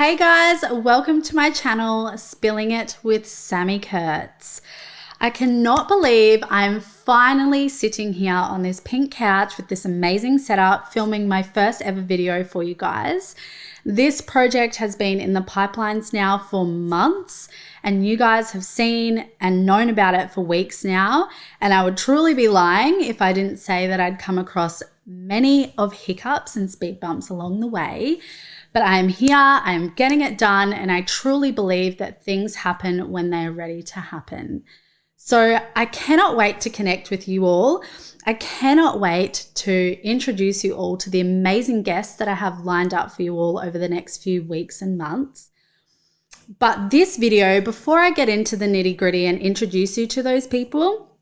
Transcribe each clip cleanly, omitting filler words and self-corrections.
Hey guys, welcome to my channel, Spilling It with Sammy KURTZ. I cannot believe I'm finally sitting here on this pink couch with this amazing setup, filming my first ever video for you guys. This project has been in the pipelines now for months, and you guys have seen and known about it for weeks now. And I would truly be lying if I didn't say that I'd come across many of hiccups and speed bumps along the way. But I'm here, I'm getting it done, and I truly believe that things happen when they're ready to happen. So I cannot wait to connect with you all. I cannot wait to introduce you all to the amazing guests that I have lined up for you all over the next few weeks and months. But this video, before I get into the nitty-gritty and introduce you to those people,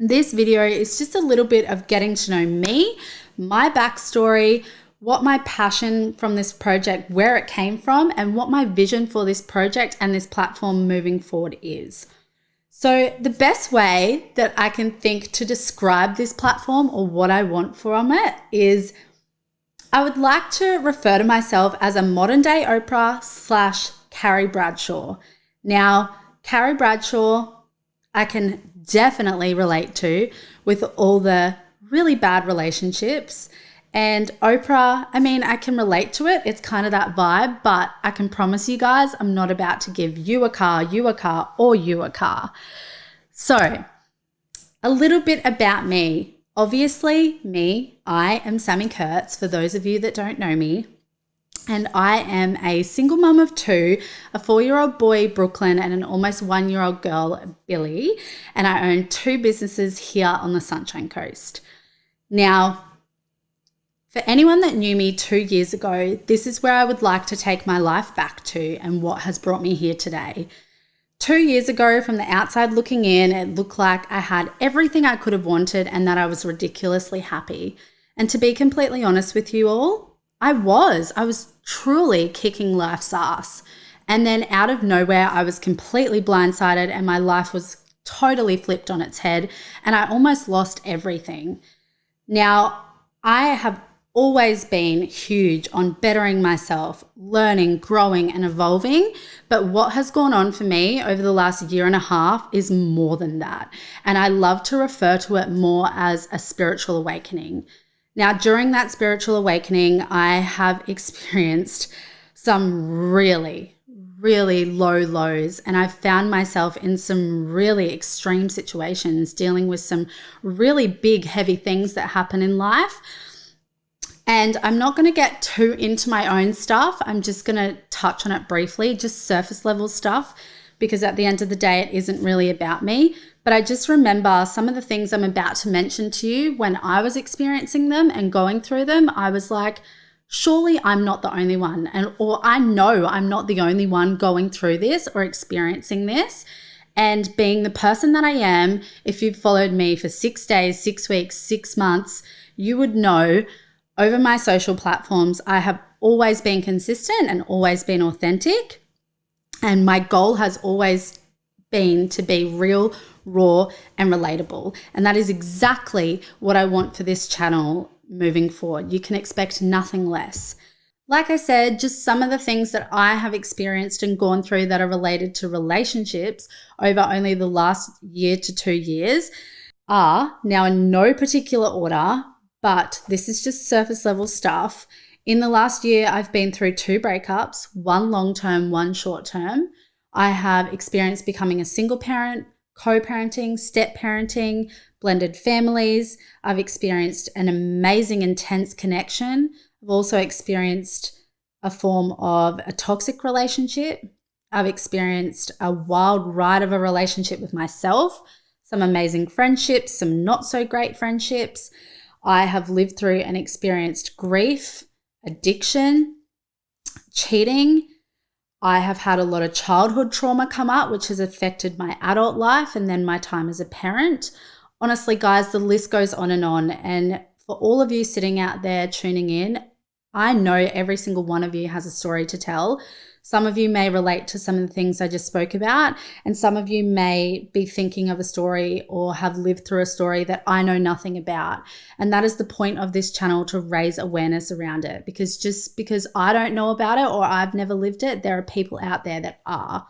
this video is just a little bit of getting to know me, my backstory, what my passion from this project, where it came from, and what my vision for this project and this platform moving forward is. So the best way that I can think to describe this platform or what I want from it is I would like to refer to myself as a modern day Oprah / Carrie Bradshaw. Now, Carrie Bradshaw, I can definitely relate to with all the really bad relationships. And Oprah, I mean, I can relate to it. It's kind of that vibe, but I can promise you guys, I'm not about to give you a car, or you a car. So a little bit about me. Obviously, I am Sammy KURTZ, for those of you that don't know me. And I am a single mum of two, a 4-year-old boy, Brooklyn, and an almost 1-year-old girl, Billy. And I own 2 businesses here on the Sunshine Coast. Now, for anyone that knew me 2 years ago, this is where I would like to take my life back to and what has brought me here today. 2 years ago, from the outside looking in, it looked like I had everything I could have wanted and that I was ridiculously happy. And to be completely honest with you all, I was truly kicking life's ass. And then out of nowhere, I was completely blindsided and my life was totally flipped on its head and I almost lost everything. Now, I have always been huge on bettering myself, learning, growing, and evolving. But what has gone on for me over the last year and a half is more than that. And I love to refer to it more as a spiritual awakening. Now, during that spiritual awakening, I have experienced some really low lows, and I've found myself in some really extreme situations, dealing with some really big, heavy things that happen in life. And I'm not going to get too into my own stuff. I'm just going to touch on it briefly, just surface level stuff, because at the end of the day, it isn't really about me. But I just remember some of the things I'm about to mention to you when I was experiencing them and going through them. I was like, surely I'm not the only one. Or I know I'm not the only one going through this or experiencing this. And being the person that I am, if you've followed me for 6 days, 6 weeks, 6 months, you would know over my social platforms, I have always been consistent and always been authentic. And my goal has always been to be real, raw, and relatable. And that is exactly what I want for this channel moving forward. You can expect nothing less. Like I said, just some of the things that I have experienced and gone through that are related to relationships over only the last year to 2 years are, now in no particular order, but this is just surface level stuff. In the last year, I've been through 2 breakups, 1 long-term, 1 short-term. I have experienced becoming a single parent, co-parenting, step-parenting, blended families. I've experienced an amazing, intense connection. I've also experienced a form of a toxic relationship. I've experienced a wild ride of a relationship with myself, some amazing friendships, some not so great friendships. I have lived through and experienced grief, addiction, cheating. I have had a lot of childhood trauma come up, which has affected my adult life and then my time as a parent. Honestly, guys, the list goes on. And for all of you sitting out there tuning in, I know every single one of you has a story to tell. Some of you may relate to some of the things I just spoke about, and some of you may be thinking of a story or have lived through a story that I know nothing about. And that is the point of this channel, to raise awareness around it, because just because I don't know about it or I've never lived it, there are people out there that are.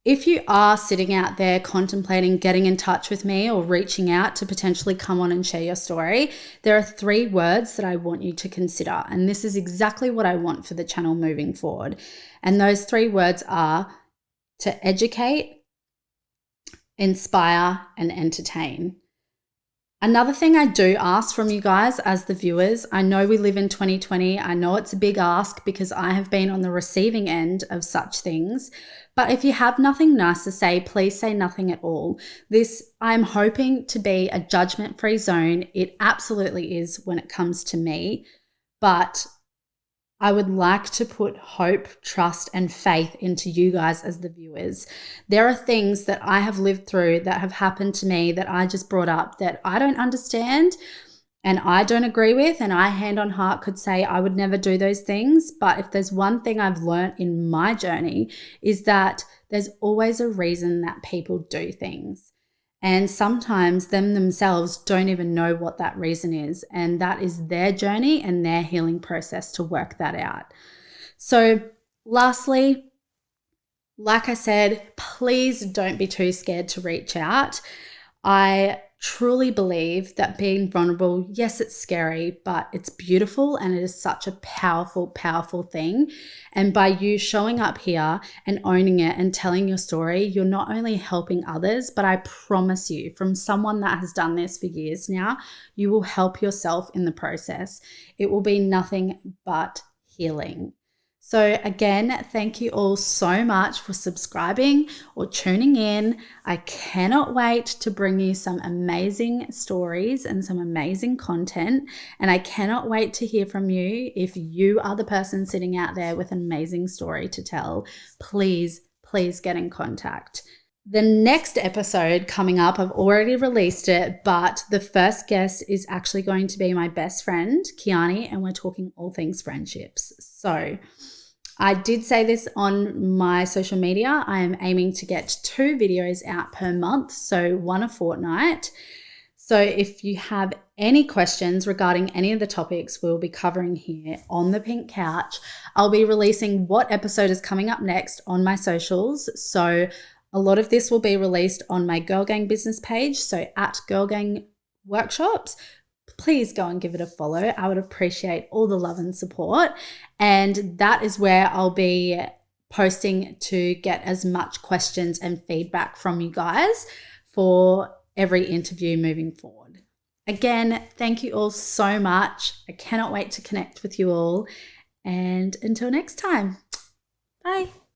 If you are sitting out there contemplating getting in touch with me or reaching out to potentially come on and share your story, there are 3 words that I want you to consider. And this is exactly what I want for the channel moving forward. And those 3 words are to educate, inspire, and entertain. Another thing I do ask from you guys as the viewers, I know we live in 2020. I know it's a big ask because I have been on the receiving end of such things. But if you have nothing nice to say, please say nothing at all. This, I'm hoping to be a judgment-free zone. It absolutely is when it comes to me. But I would like to put hope, trust, and faith into you guys as the viewers. There are things that I have lived through that have happened to me that I just brought up that I don't understand and I don't agree with, and I, hand on heart, could say I would never do those things. But if there's one thing I've learned in my journey, is that there's always a reason that people do things. And sometimes them themselves don't even know what that reason is. And that is their journey and their healing process to work that out. So lastly, like I said, please don't be too scared to reach out. I truly believe that being vulnerable, yes, it's scary, but it's beautiful, and it is such a powerful, powerful thing. And by you showing up here and owning it and telling your story, you're not only helping others, but I promise you, from someone that has done this for years now, you will help yourself in the process. It will be nothing but healing. So again, thank you all so much for subscribing or tuning in. I cannot wait to bring you some amazing stories and some amazing content. And I cannot wait to hear from you. If you are the person sitting out there with an amazing story to tell, please, please get in contact. The next episode coming up, I've already released it, but the first guest is actually going to be my best friend, Kiani, and we're talking all things friendships. So I did say this on my social media. I am aiming to get 2 videos out per month, so 1 a fortnight. So if you have any questions regarding any of the topics we'll be covering here on the Pink Couch, I'll be releasing what episode is coming up next on my socials. So a lot of this will be released on my Girl Gang business page, so at Girl Gang Workshops. Please go and give it a follow. I would appreciate all the love and support. And that is where I'll be posting to get as much questions and feedback from you guys for every interview moving forward. Again, thank you all so much. I cannot wait to connect with you all. And until next time, bye.